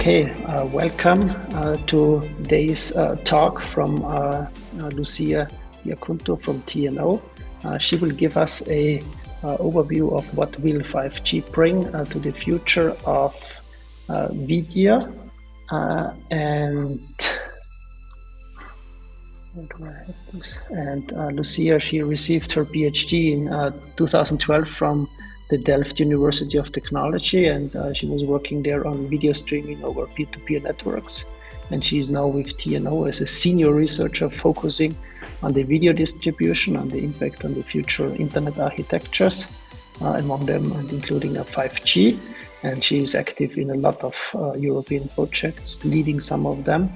Okay, welcome to today's talk from Lucia D'Acunto from TNO. She will give us a overview of what will 5G bring to the future of video. And Lucia, she received her PhD in 2012 from the Delft University of Technology, and she was working there on video streaming over peer-to-peer networks. And she's now with TNO as a senior researcher focusing on the video distribution and the impact on the future internet architectures, among them and including 5G. And she is active in a lot of European projects, leading some of them.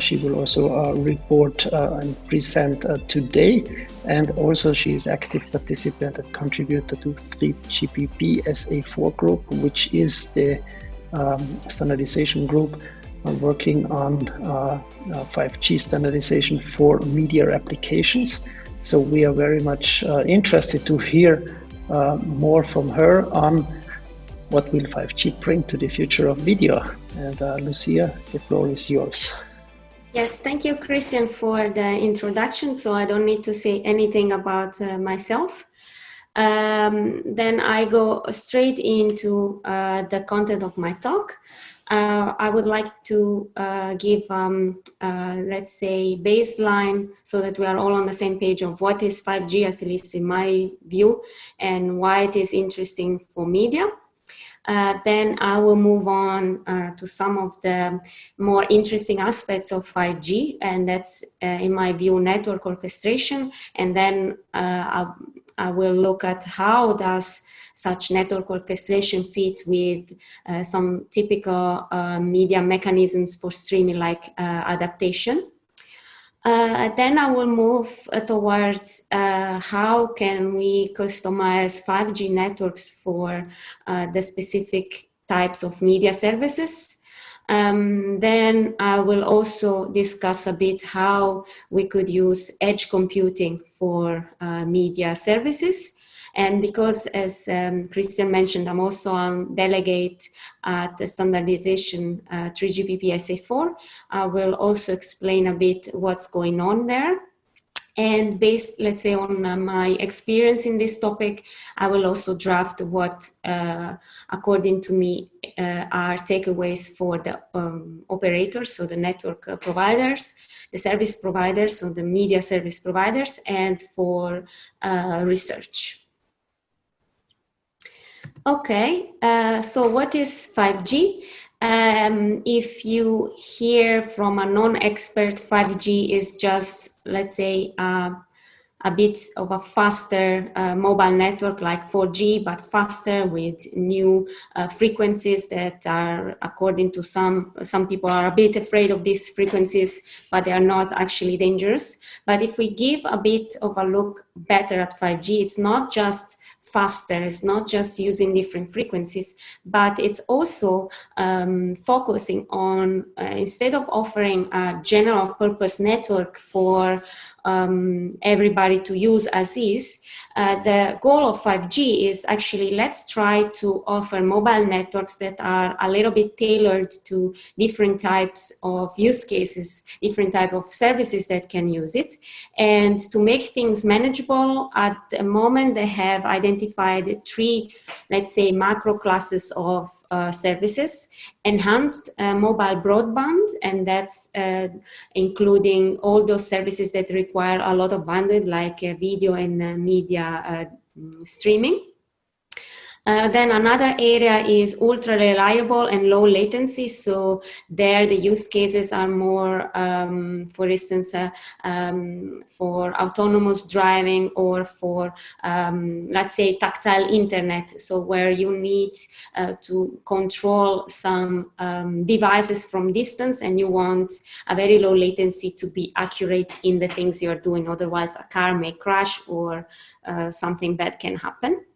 She will also report and present today, and also she is active participant and contributor to 3GPP SA4 group, which is the standardization group working on 5G standardization for media applications. So we are very much interested to hear more from her on what will 5G bring to the future of video. And Lucia, the floor is yours. Yes, thank you, Christian, for the introduction. So I don't need to say anything about myself. Then I go straight into the content of my talk. I would like to give, let's say, baseline so that we are all on the same page of what is 5G, at least in my view, and why it is interesting for media. Then I will move on to some of the more interesting aspects of 5G, and that's, in my view, network orchestration. And then I will look at how does such network orchestration fit with some typical media mechanisms for streaming, like adaptation. Then I will move towards how can we customize 5G networks for the specific types of media services. Then I will also discuss a bit how we could use edge computing for media services. And because, as Christian mentioned, I'm also on delegate at the Standardization 3GPP SA4, I will also explain a bit what's going on there. And based, let's say, on my experience in this topic, I will also draft what, according to me, are takeaways for the operators, so the network providers, the service providers, so the media service providers, and for research. Okay, so what is 5G? If you hear from a non-expert, 5G is just, let's say, a bit of a faster mobile network like 4G, but faster with new frequencies that are, according to some people are a bit afraid of these frequencies, but they are not actually dangerous. But if we give a bit of a look better at 5G, it's not just faster, it's not just using different frequencies, but it's also focusing on, instead of offering a general purpose network for everybody to use as is, the goal of 5G is actually, let's try to offer mobile networks that are a little bit tailored to different types of use cases, different type of services that can use it. And to make things manageable, at the moment they have identified three, let's say, macro classes of services: enhanced mobile broadband, and that's including all those services that require a lot of bandwidth, like video and media streaming. Then another area is ultra reliable and low latency. So there the use cases are more, for instance, for autonomous driving, or for, let's say, tactile internet. So where you need to control some devices from distance, and you want a very low latency to be accurate in the things you're doing. Otherwise, a car may crash or something bad can happen.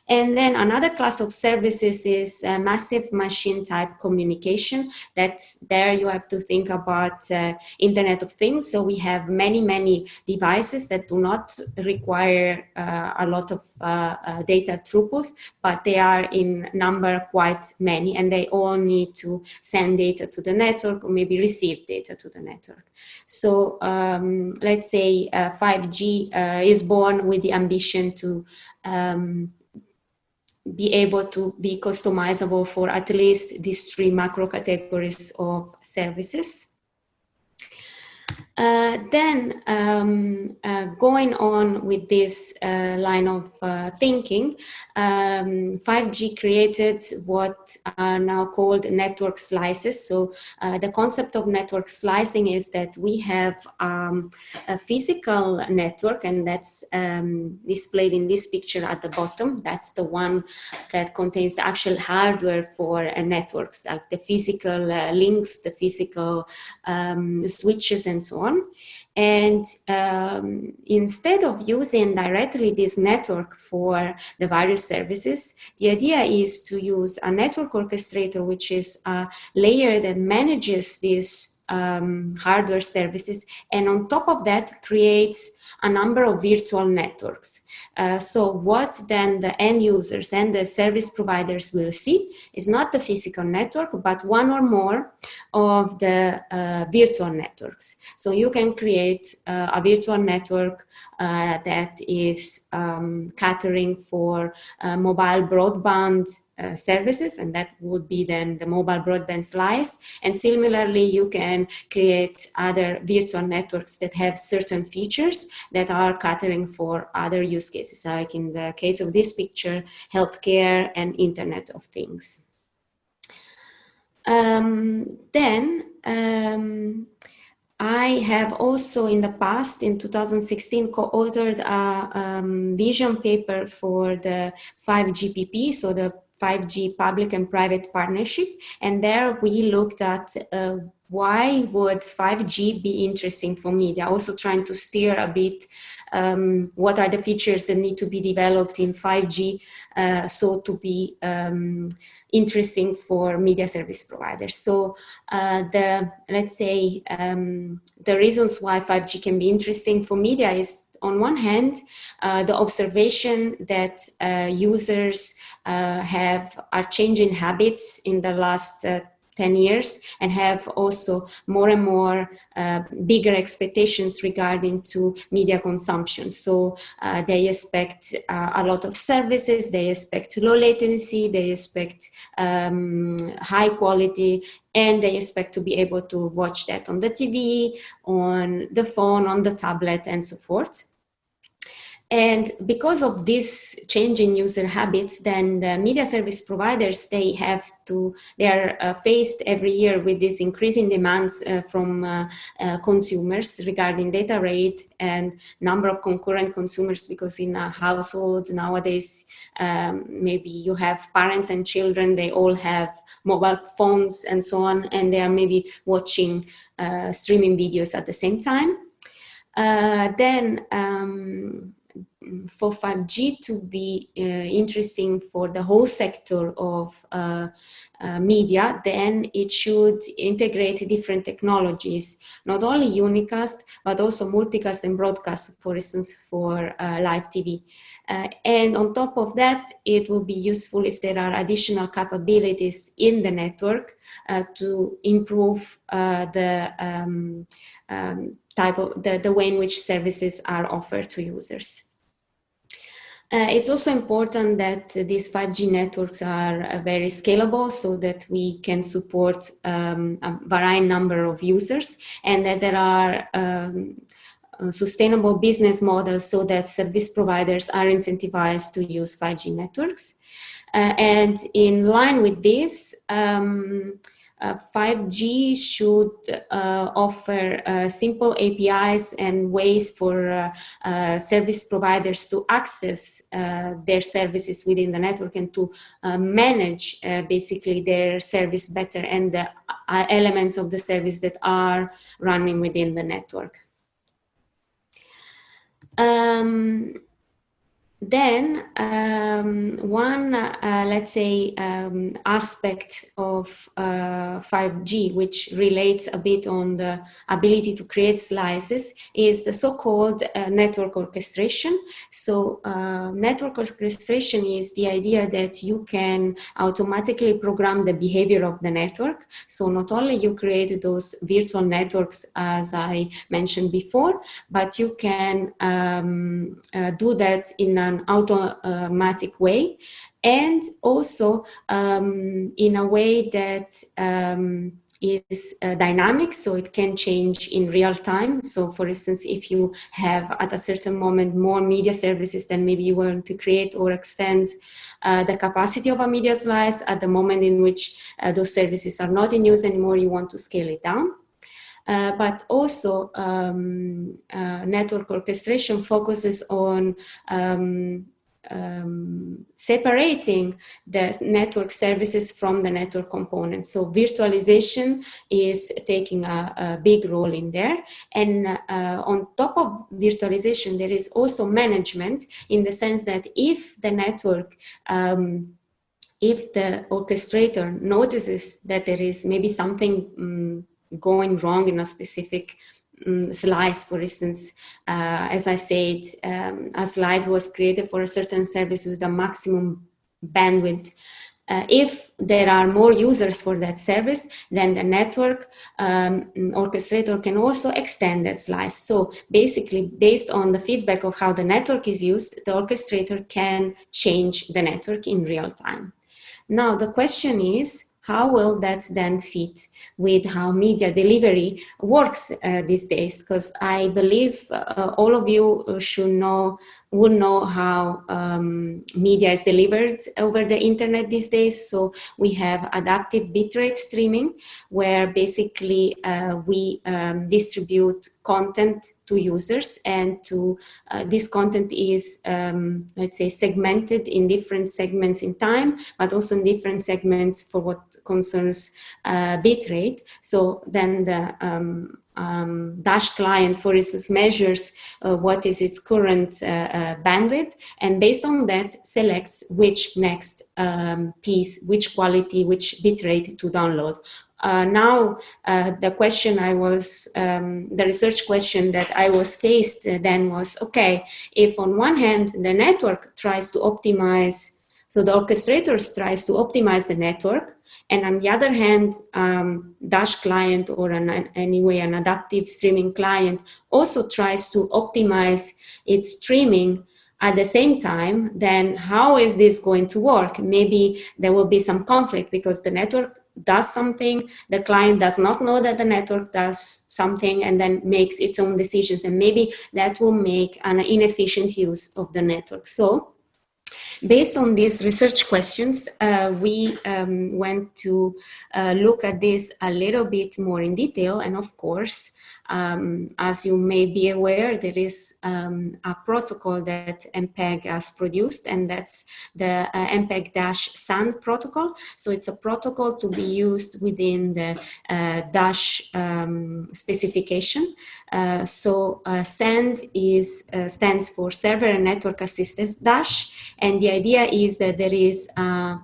And then another class of services is massive machine type communication. That's there you have to think about Internet of Things. So we have many devices that do not require a lot of data throughput, but they are in number quite many, and they all need to send data to the network or maybe receive data to the network. So let's say 5G is born with the ambition to be able to be customizable for at least these three macro categories of services. Then going on with this line of thinking, 5G created what are now called network slices. So the concept of network slicing is that we have a physical network, and that's displayed in this picture at the bottom. That's the one that contains the actual hardware for networks, like the physical links, the physical switches, and so on. And instead of using directly this network for the various services, the idea is to use a network orchestrator, which is a layer that manages these hardware services, and on top of that creates a number of virtual networks. So what then the end users and the service providers will see is not the physical network, but one or more of the virtual networks. So you can create a virtual network that is catering for mobile broadband services, and that would be then the mobile broadband slice. And similarly, you can create other virtual networks that have certain features that are catering for other use cases, like in the case of this picture, healthcare and Internet of Things. I have also in the past, in 2016, co-authored a vision paper for the 5GPP, so the 5G public and private partnership. And there we looked at why would 5G be interesting for media, also trying to steer a bit what are the features that need to be developed in 5G so to be interesting for media service providers. So let's say the reasons why 5G can be interesting for media is, on one hand, the observation that users are changing habits in the last 10 years and have also more and more bigger expectations regarding to media consumption. So they expect a lot of services, they expect low latency, they expect high quality, and they expect to be able to watch that on the TV, on the phone, on the tablet, and so forth. And because of this change in user habits, then the media service providers, they are faced every year with these increasing demands from consumers regarding data rate and number of concurrent consumers, because in a household nowadays, maybe you have parents and children, they all have mobile phones and so on, and they are maybe watching streaming videos at the same time. For 5G to be interesting for the whole sector of media, then it should integrate different technologies, not only unicast, but also multicast and broadcast, for instance, for live TV. And on top of that, it will be useful if there are additional capabilities in the network to improve the way in which services are offered to users. It's also important that these 5G networks are very scalable so that we can support a varying number of users, and that there are sustainable business models so that service providers are incentivized to use 5G networks. And in line with this, 5G should offer simple APIs and ways for service providers to access their services within the network and to manage basically their service better and the elements of the service that are running within the network. Then one, let's say, aspect of 5G, which relates a bit on the ability to create slices, is the so-called network orchestration. So network orchestration is the idea that you can automatically program the behavior of the network. So not only you create those virtual networks, as I mentioned before, but you can do that in an automatic way, and also in a way that is dynamic, so it can change in real time. So for instance, if you have at a certain moment more media services, then maybe you want to create or extend the capacity of a media slice. At the moment in which those services are not in use anymore, you want to scale it down. But also network orchestration focuses on separating the network services from the network components. So virtualization is taking a big role in there. And on top of virtualization, there is also management, in the sense that if the network if the orchestrator notices that there is maybe something going wrong in a specific slice, for instance, as I said, a slide was created for a certain service with a maximum bandwidth. If there are more users for that service, then the network orchestrator can also extend that slice. So basically, based on the feedback of how the network is used, the orchestrator can change the network in real time. Now, the question is, how will that then fit with how media delivery works these days? Because I believe all of you would know how media is delivered over the internet these days. So we have adaptive bitrate streaming, where basically we distribute content to users, and this content is, let's say, segmented in different segments in time, but also in different segments for what concerns bitrate. So then the Dash client, for instance, measures what is its current bandwidth, and based on that selects which next piece, which quality, which bitrate to download. Now, the question the research question that I was faced then was, okay, if on one hand the network tries to optimize, so the orchestrators tries to optimize the network, and on the other hand, Dash client, or anyway an adaptive streaming client, also tries to optimize its streaming at the same time, then how is this going to work? Maybe there will be some conflict because the network does something, the client does not know that the network does something, and then makes its own decisions. And maybe that will make an inefficient use of the network. So based on these research questions, we went to look at this a little bit more in detail. And of course, as you may be aware, there is a protocol that MPEG has produced, and that's the mpeg-san protocol. So it's a protocol to be used within the Dash specification. SAND stands for Server and Network Assistance Dash, and the idea is that there is a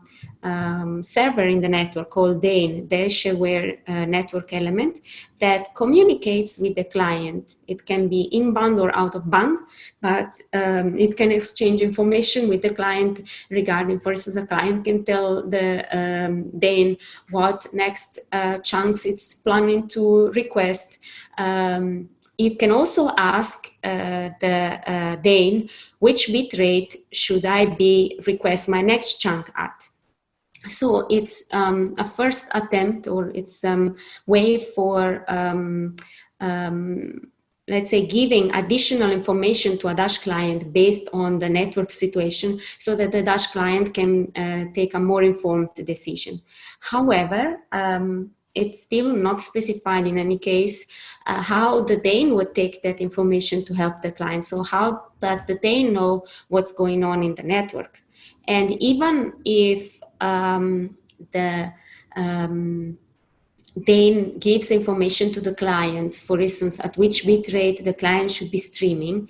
server in the network called dane, Dash-aware network element, that communicates with the client. It can be inbound or out of band, but it can exchange information with the client regarding, for instance, the client can tell the dane what next chunks it's planning to request. It can also ask the dane, which bitrate should I request my next chunk at? So it's a first attempt, or it's a way for, let's say, giving additional information to a Dash client based on the network situation, so that the Dash client can take a more informed decision. However, it's still not specified in any case how the dane would take that information to help the client. So how does the dane know what's going on in the network? And even if the dane gives information to the client, for instance, at which bitrate the client should be streaming,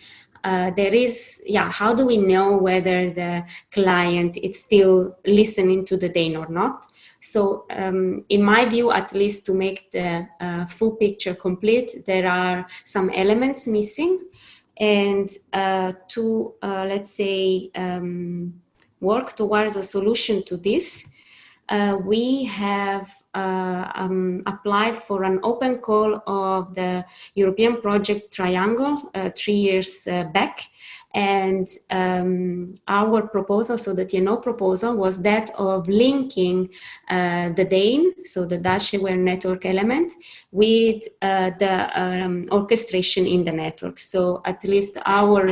there is, how do we know whether the client is still listening to the dane or not? So in my view, at least to make the full picture complete, there are some elements missing. And to, let's say, work towards a solution to this, we have applied for an open call of the European project Triangle 3 years back. And our proposal, so the TNO proposal, was that of linking the dane, so the dash-aware network element, with the orchestration in the network. So at least our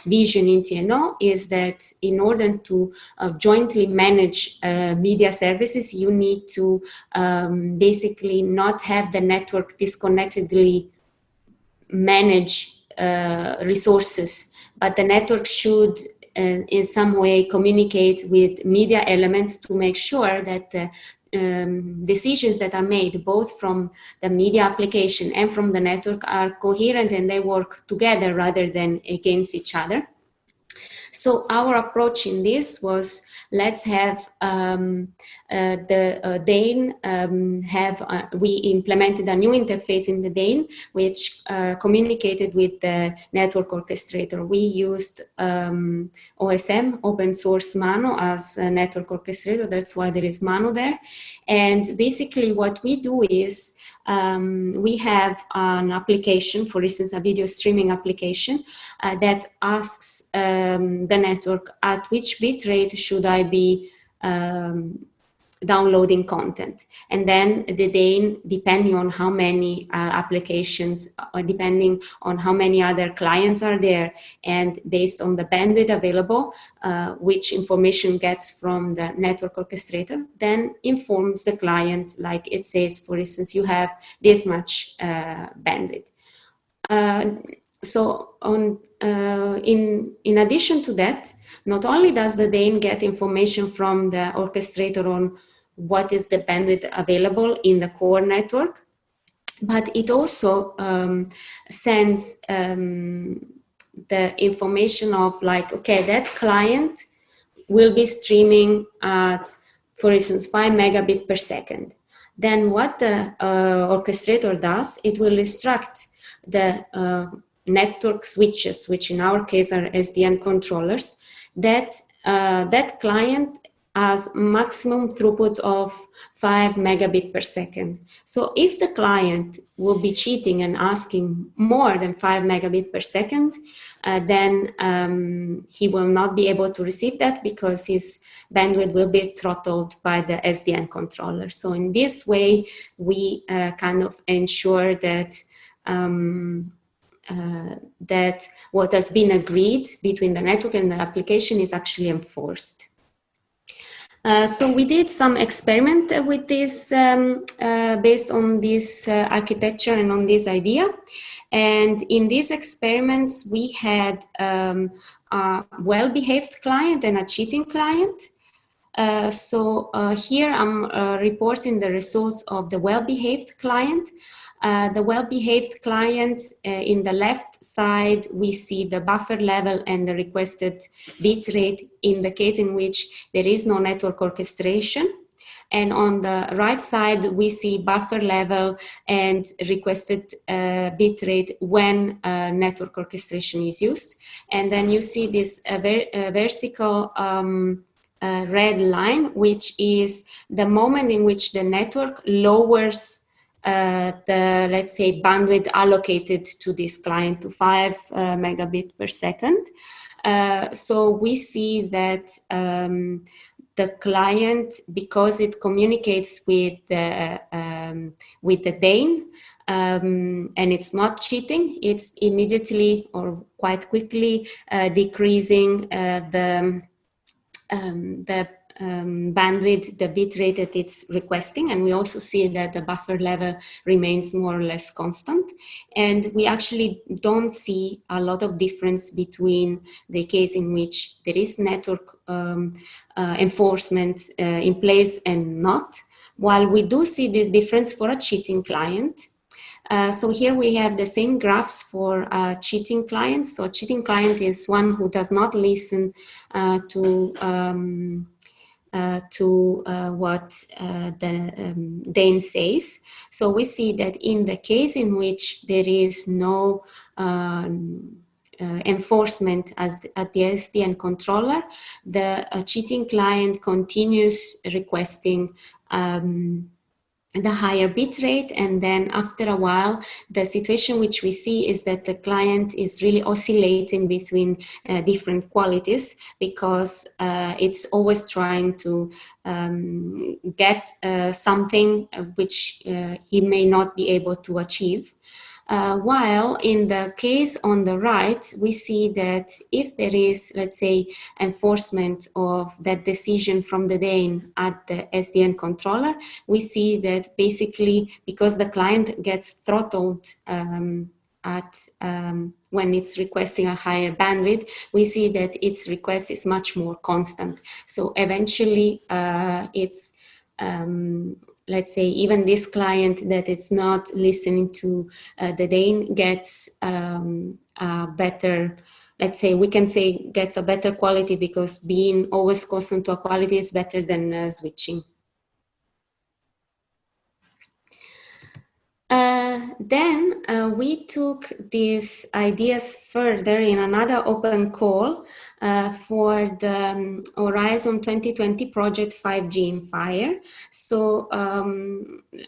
vision in TNO is that in order to jointly manage media services, you need to basically not have the network disconnectedly manage resources, but the network should in some way communicate with media elements to make sure that the decisions that are made both from the media application and from the network are coherent and they work together rather than against each other. So our approach in this was, let's have the dane we implemented a new interface in the dane which communicated with the network orchestrator. We used OSM, open source Mano, as a network orchestrator. That's why there is Mano there. And basically what we do is we have an application, for instance, a video streaming application that asks the network at which bitrate should I be downloading content. And then the dane, depending on how many applications, or depending on how many other clients are there, and based on the bandwidth available, which information gets from the network orchestrator, then informs the client, like it says, for instance, you have this much bandwidth. So in addition to that, not only does the dane get information from the orchestrator on what is the bandwidth available in the core network, but it also sends the information of like, okay, that client will be streaming at, for instance, 5 megabit per second. Then what the orchestrator does, it will instruct the network switches, which in our case are SDN controllers, that that client has maximum throughput of 5 megabit per second. So if the client will be cheating and asking more than 5 megabit per second, then he will not be able to receive that because his bandwidth will be throttled by the SDN controller. So in this way, we kind of ensure that that what has been agreed between the network and the application is actually enforced. So we did some experiment with this based on this architecture and on this idea. And in these experiments, we had a well-behaved client and a cheating client. So here I'm reporting the results of the well-behaved client. The well-behaved client, in the left side, we see the buffer level and the requested bitrate in the case in which there is no network orchestration. And on the right side, we see buffer level and requested bitrate when network orchestration is used. And then you see this vertical red line, which is the moment in which the network lowers the, let's say, bandwidth allocated to this client to 5 megabit per second. So we see that the client, because it communicates with the dane, and it's not cheating, it's immediately or quite quickly decreasing the bandwidth, the bitrate that it's requesting. And we also see that the buffer level remains more or less constant. And we actually don't see a lot of difference between the case in which there is network enforcement in place and not. While we do see this difference for a cheating client, So here we have the same graphs for cheating clients. So cheating client is one who does not listen to what the dane says. So we see that in the case in which there is no enforcement at the SDN controller, the cheating client continues requesting the higher bit rate, and then after a while the situation which we see is that the client is really oscillating between different qualities, because it's always trying to get something which he may not be able to achieve. While in the case on the right, we see that if there is, let's say, enforcement of that decision from the dane at the SDN controller, we see that basically because the client gets throttled when it's requesting a higher bandwidth, we see that its request is much more constant. So eventually it's let's say even this client that is not listening to the dane gets better, let's say we can say gets a better quality, because being always constant to a quality is better than switching. Then we took these ideas further in another open call for the Horizon 2020 project 5G in Fire. So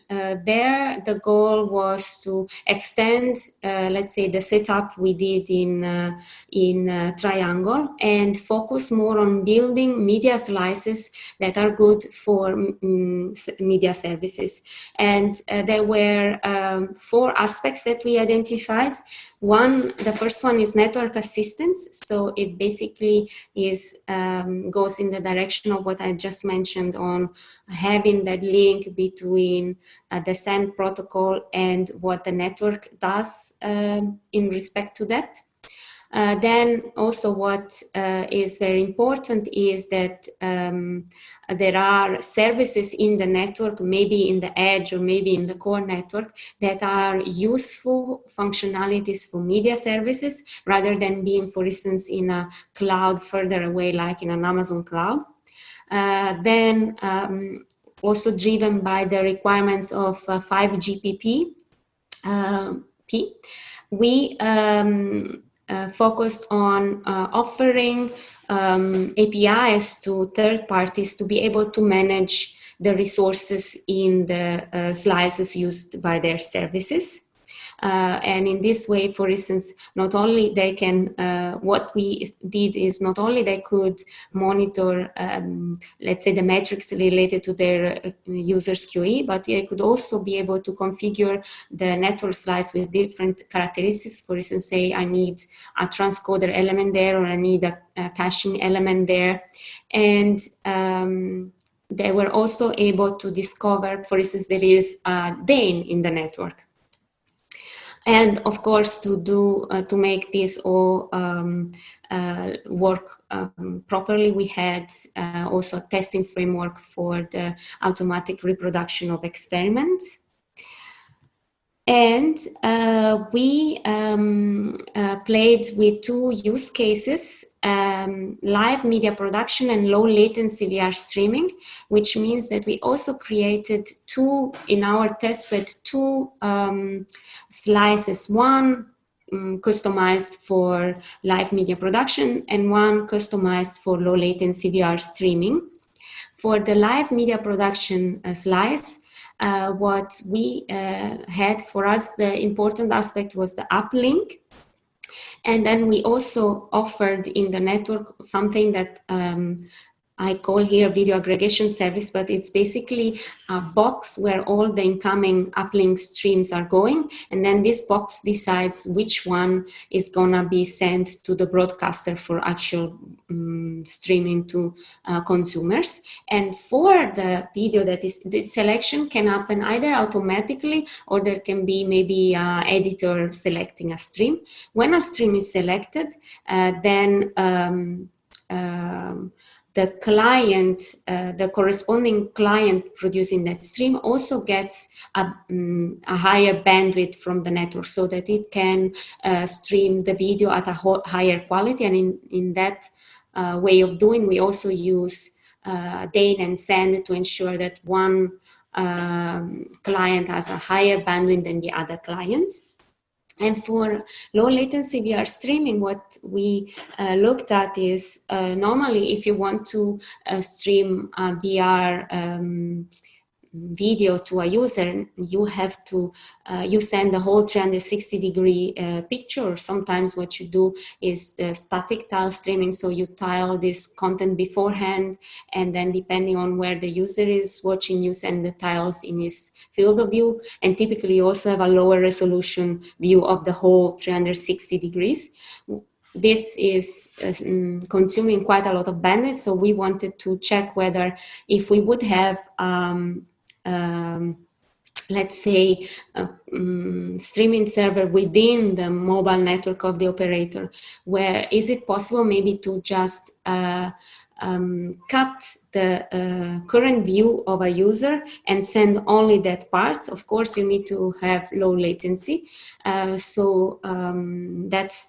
there the goal was to extend, let's say, the setup we did in Triangle, and focus more on building media slices that are good for media services. And there were 4 aspects that we identified. The first one is network assistance. So it basically is goes in the direction of what I just mentioned on having that link between the send protocol and what the network does in respect to that. Then also what is very important is that there are services in the network, maybe in the edge or maybe in the core network, that are useful functionalities for media services rather than being, for instance, in a cloud further away, like in an Amazon cloud. Then also driven by the requirements of 5GPP, we focused on offering APIs to third parties to be able to manage the resources in the slices used by their services. And in this way, for instance, not only they can, what we did is not only they could monitor, let's say, the metrics related to their users QE, but they could also be able to configure the network slice with different characteristics. For instance, say I need a transcoder element there, or I need a caching element there. And they were also able to discover, for instance, there is a dane in the network. And of course, to make this all work properly, we had also a testing framework for the automatic reproduction of experiments. And we played with 2 use cases, live media production and low latency VR streaming, which means that we also created 2, in our test bed, 2 slices, one customized for live media production and one customized for low latency VR streaming. For the live media production slice, what we had for us, the important aspect was the uplink. And then we also offered in the network something that I call here video aggregation service, but it's basically a box where all the incoming uplink streams are going. And then this box decides which one is gonna be sent to the broadcaster for actual streaming to consumers. And for the video, that is, the selection can happen either automatically, or there can be maybe an editor selecting a stream. When a stream is selected, then the client, the corresponding client producing that stream also gets a higher bandwidth from the network, so that it can stream the video at a higher quality. And in that way of doing, we also use dane and send to ensure that one client has a higher bandwidth than the other clients. And for low latency VR streaming, what we looked at is normally if you want to stream VR video to a user, you have to you send the whole 360-degree picture. Sometimes what you do is the static tile streaming, so you tile this content beforehand, and then depending on where the user is watching, you send the tiles in his field of view. And typically you also have a lower resolution view of the whole 360 degrees. This is consuming quite a lot of bandwidth, so we wanted to check whether if we would have let's say a streaming server within the mobile network of the operator, where is it possible maybe to just cut the current view of a user and send only that part. Of course, you need to have low latency. So that's,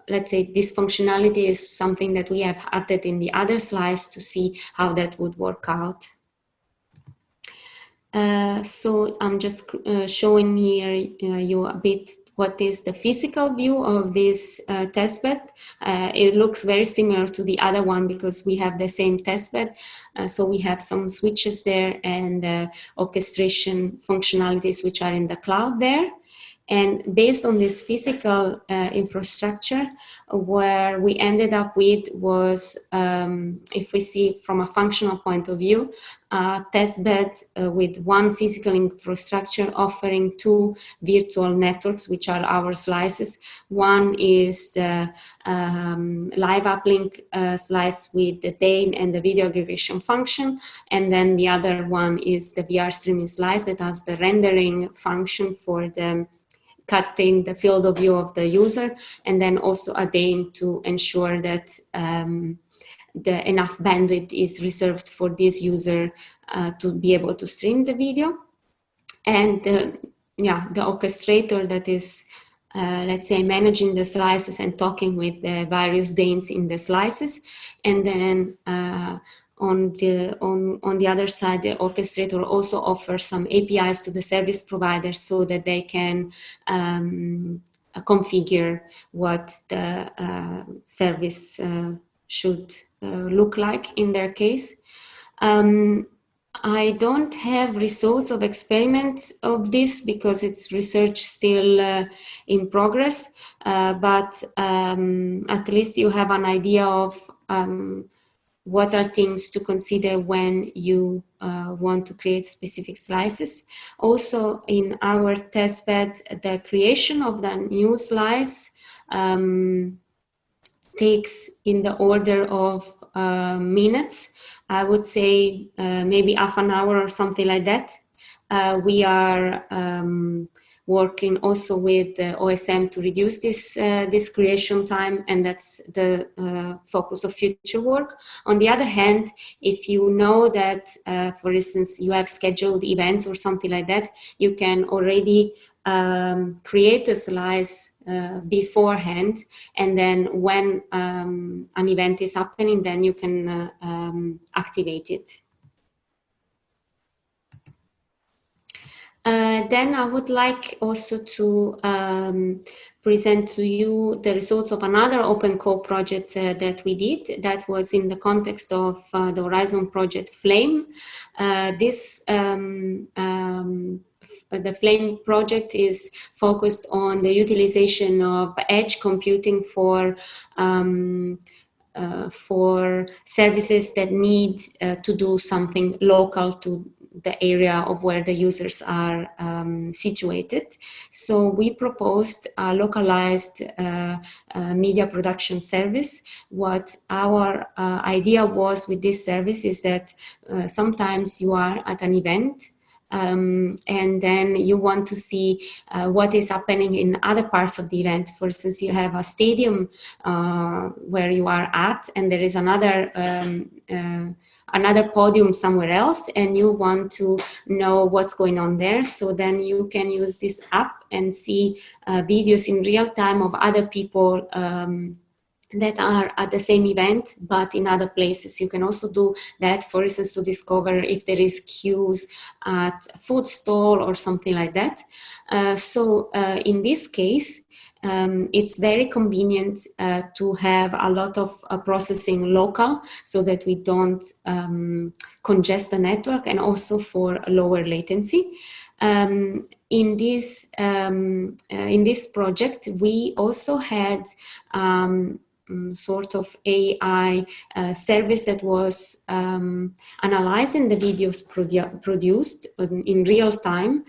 let's say, this functionality is something that we have added in the other slides to see how that would work out. So I'm just showing here you a bit what is the physical view of this testbed. It looks very similar to the other one because we have the same testbed. So we have some switches there and orchestration functionalities which are in the cloud there. And based on this physical infrastructure, where we ended up with was, if we see from a functional point of view, a testbed with one physical infrastructure offering two virtual networks, which are our slices. One is the live uplink slice with the dane and the video aggregation function. And then the other one is the VR streaming slice that has the rendering function for the cutting the field of view of the user, and then also a dane to ensure that the enough bandwidth is reserved for this user to be able to stream the video. And the orchestrator that is, let's say, managing the slices and talking with the various danes in the slices. And then on the other side, the orchestrator also offers some APIs to the service provider so that they can configure what the service should look like in their case. I don't have results of experiments of this because it's research still in progress, but at least you have an idea of what are things to consider when you want to create specific slices. Also, in our testbed, the creation of the new slice takes in the order of minutes. I would say maybe half an hour or something like that. We are working also with the OSM to reduce this creation time, and that's the focus of future work. On the other hand, if you know that, for instance, you have scheduled events or something like that, you can already create a slice beforehand, and then when an event is happening, then you can activate it. Then I would like also to present to you the results of another open core project that we did that was in the context of the Horizon project Flame. The Flame project is focused on the utilization of edge computing for services that need to do something local to the area of where the users are situated. So we proposed a localized media production service. What our idea was with this service is that sometimes you are at an event and then you want to see what is happening in other parts of the event. For instance, you have a stadium where you are at, and there is another podium somewhere else, and you want to know what's going on there. So then you can use this app and see videos in real time of other people that are at the same event, but in other places. You can also do that, for instance, to discover if there is queues at a food stall or something like that. So in this case, it's very convenient to have a lot of processing local so that we don't congest the network, and also for lower latency. In this project, we also had sort of AI service that was analyzing the videos produced in real time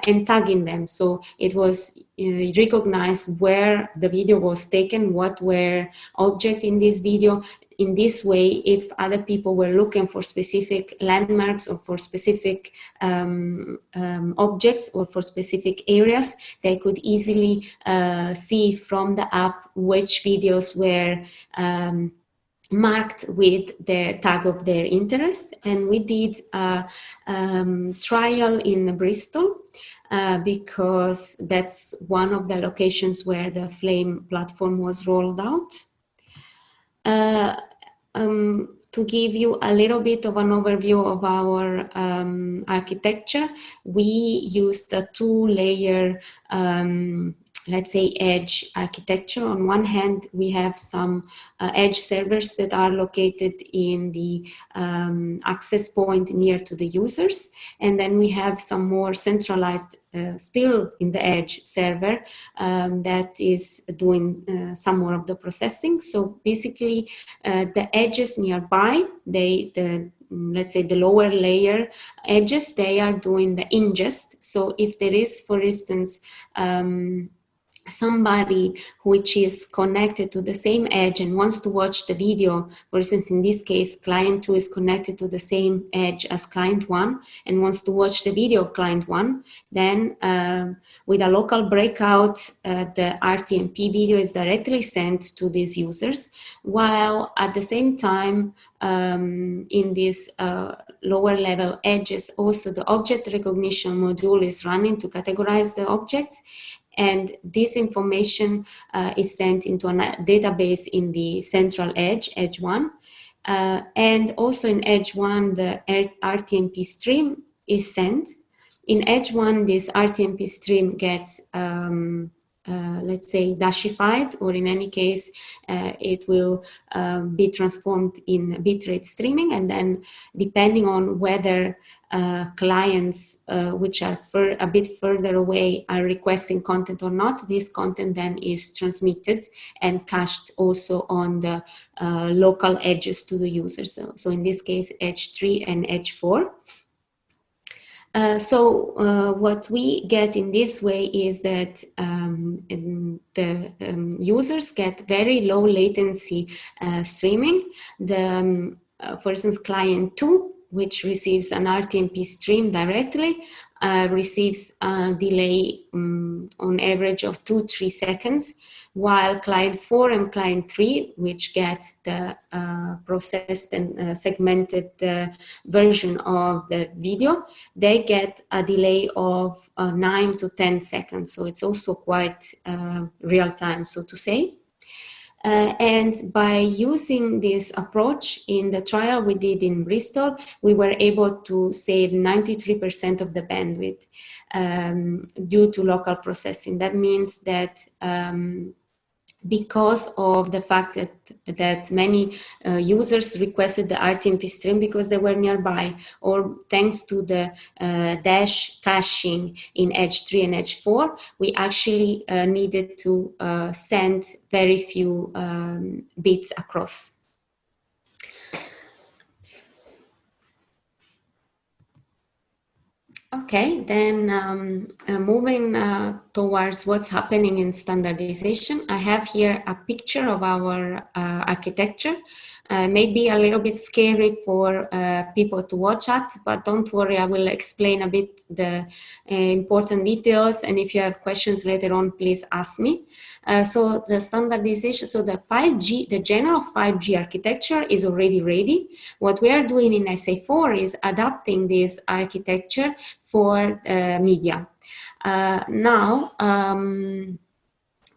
and tagging them. So it was recognized where the video was taken, what were objects in this video. In this way, if other people were looking for specific landmarks or for specific objects or for specific areas, they could easily see from the app which videos were marked with the tag of their interest. And we did a trial in Bristol because that's one of the locations where the Flame platform was rolled out. To give you a little bit of an overview of our architecture, we used a two-layer, let's say, edge architecture. On one hand, we have some edge servers that are located in the access point near to the users. And then we have some more centralized, still in the edge server that is doing some more of the processing. So basically, the edges nearby, let's say the lower layer edges, they are doing the ingest. So if there is, for instance, somebody which is connected to the same edge and wants to watch the video, for instance, in this case, client 2 is connected to the same edge as client 1 and wants to watch the video of client 1, then with a local breakout, the RTMP video is directly sent to these users, while at the same time, in these lower level edges, also the object recognition module is running to categorize the objects. And this information is sent into a database in the central edge, edge 1. And also in edge 1, the RTMP stream is sent. In edge 1, this RTMP stream gets, let's say, dashified, or in any case, it will be transformed in bitrate streaming. And then depending on whether clients which are a bit further away are requesting content or not, this content then is transmitted and cached also on the local edges to the user. So in this case, edge 3 and edge 4. So what we get in this way is that the users get very low latency streaming. For instance, client 2, which receives an RTMP stream directly, receives a delay on average of 2-3 seconds, while client 4 and client 3, which get the processed and segmented version of the video, they get a delay of 9 to 10 seconds. So it's also quite real time, so to say. And by using this approach in the trial we did in Bristol, we were able to save 93% of the bandwidth due to local processing. That means that because of the fact that many users requested the RTMP stream because they were nearby, or thanks to the dash caching in edge 3 and edge 4, we actually needed to send very few bits across. Okay, then moving towards what's happening in standardization, I have here a picture of our architecture. Maybe a little bit scary for people to watch at, but don't worry, I will explain a bit the important details, and if you have questions later on, please ask me. So the standardization, so the 5G, the general 5G architecture is already ready. What we are doing in SA4 is adapting this architecture for media. Now,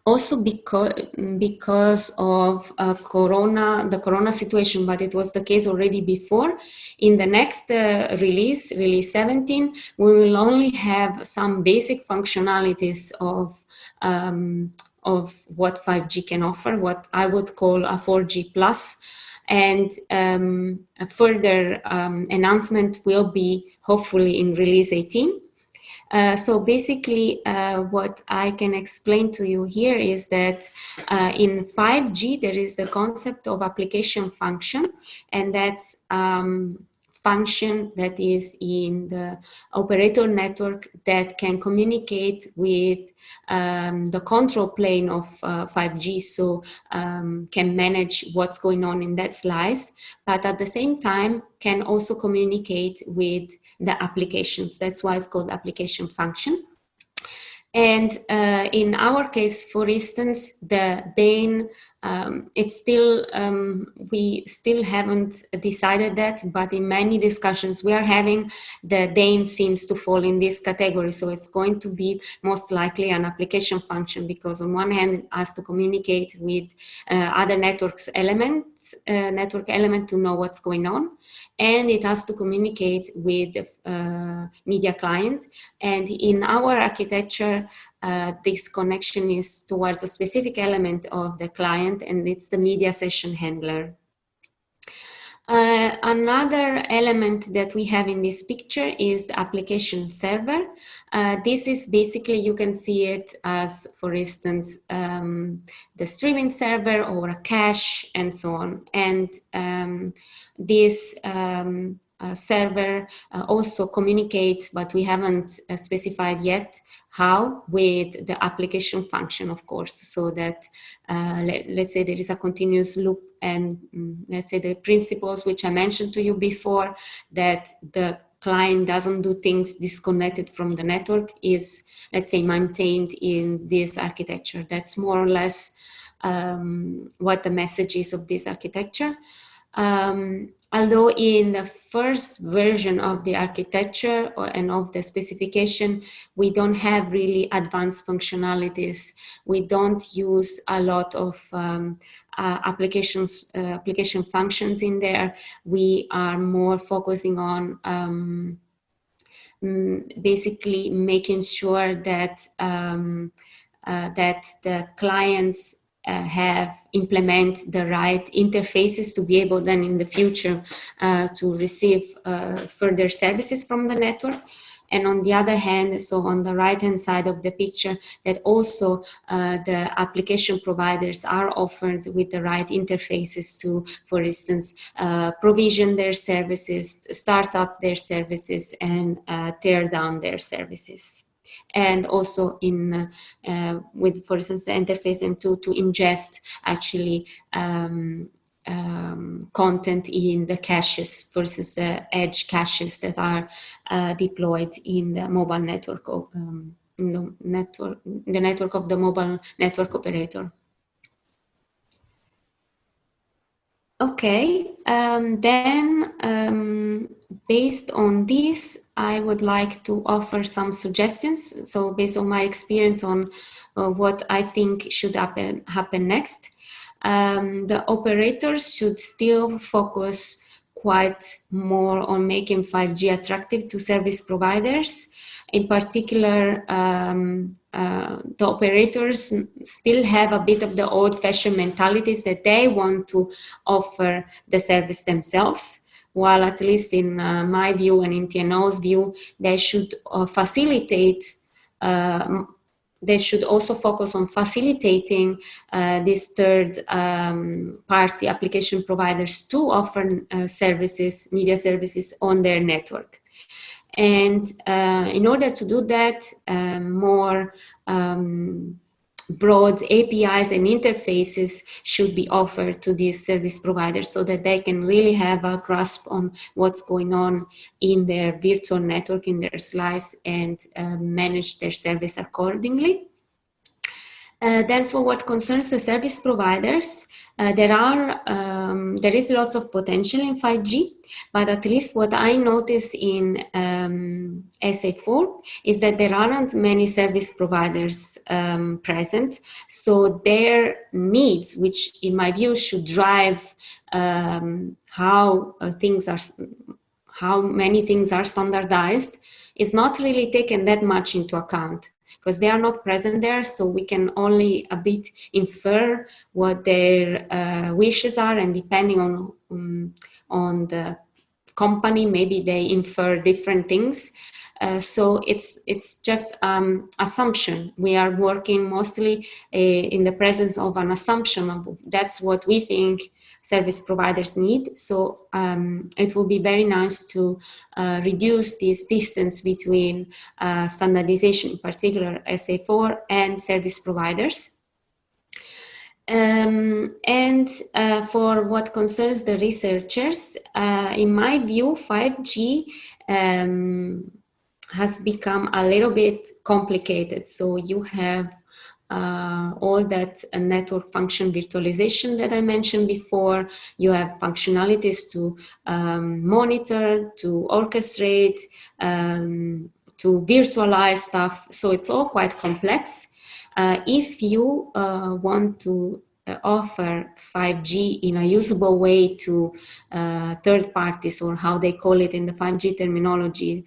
also because of the corona situation, but it was the case already before. In the next release 17, we will only have some basic functionalities of what 5G can offer, what I would call a 4G plus. And a further announcement will be hopefully in release 18. So basically, what I can explain to you here is that in 5G, there is the concept of application function, and that's function that is in the operator network that can communicate with the control plane of 5G, so can manage what's going on in that slice, but at the same time can also communicate with the applications. That's why it's called application function. And in our case, for instance, the dane, it's still, we still haven't decided that, but in many discussions we are having, the dane seems to fall in this category. So it's going to be most likely an application function, because on one hand it has to communicate with other network element to know what's going on, and it has to communicate with the media client. And in our architecture, this connection is towards a specific element of the client, and it's the media session handler. Another element that we have in this picture is the application server. This is basically, you can see it as, for instance, the streaming server or a cache and so on. And this server also communicates, but we haven't specified yet how, with the application function, of course, so that let's say there is a continuous loop, and let's say the principles which I mentioned to you before, that the client doesn't do things disconnected from the network, is, let's say, maintained in this architecture. That's more or less what the message is of this architecture. Although in the first version of the architecture and of the specification, we don't have really advanced functionalities. We don't use a lot of application functions in there. We are more focusing on basically making sure that that the clients implement the right interfaces to be able then in the future to receive further services from the network. And on the other hand, so on the right hand side of the picture, that also the application providers are offered with the right interfaces to, for instance, provision their services, start up their services, and tear down their services. And also in with, for instance, the interface M2 to ingest actually content in the caches, for instance, the edge caches that are deployed in the mobile network of the network of the mobile network operator. Okay, then based on this, I would like to offer some suggestions. So based on my experience on what I think should happen next, the operators should still focus quite more on making 5G attractive to service providers. In particular, the operators still have a bit of the old-fashioned mentalities that they want to offer the service themselves, while at least in my view and in TNO's view, they should facilitate, they should also focus on facilitating these third-party application providers to offer services, media services on their network. And in order to do that, more broad APIs and interfaces should be offered to these service providers so that they can really have a grasp on what's going on in their virtual network, in their slice, and manage their service accordingly. Then for what concerns the service providers, there is lots of potential in 5G, but at least what I notice in SA4 is that there aren't many service providers present. So their needs, which in my view should drive how many things are standardized, is not really taken that much into account, because they are not present there, so we can only a bit infer what their wishes are, and depending on the company, maybe they infer different things. So it's just assumption. We are working mostly in the presence of an assumption of that's what we think service providers need. So it will be very nice to reduce this distance between standardization, in particular SA4, and service providers. And for what concerns the researchers, in my view, 5G has become a little bit complicated. So you have all that network function virtualization that I mentioned before. You have functionalities to monitor, to orchestrate, to virtualize stuff. So it's all quite complex. If you want to offer 5G in a usable way to third parties, or how they call it in the 5G terminology,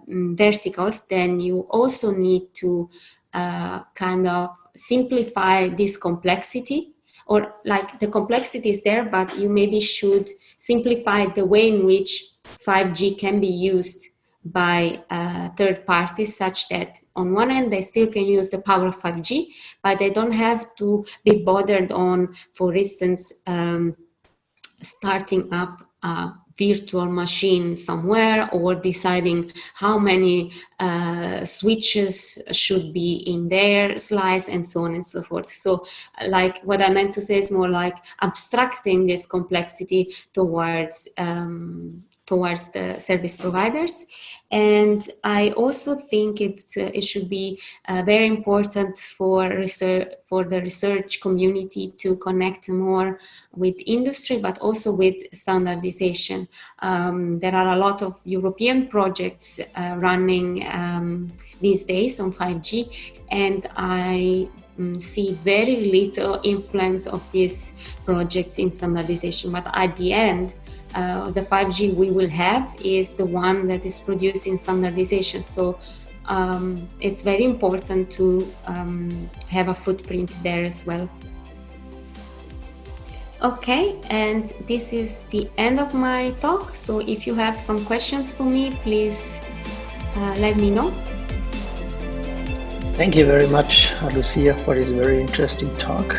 verticals, then you also need to kind of simplify this complexity, or like the complexity is there, but you maybe should simplify the way in which 5G can be used by third parties, such that on one end they still can use the power of 5G, but they don't have to be bothered on, for instance, starting up a virtual machine somewhere, or deciding how many switches should be in their slice, and so on and so forth. So like what I meant to say is more like abstracting this complexity towards the service providers. And I also think it should be very important for the research community to connect more with industry, but also with standardization. There are a lot of European projects running these days on 5G, and I see very little influence of these projects in standardization. But at the end, the 5G we will have is the one that is produced in standardization. So it's very important to have a footprint there as well. Okay, and this is the end of my talk. So if you have some questions for me, please let me know. Thank you very much, Lucia, for this very interesting talk.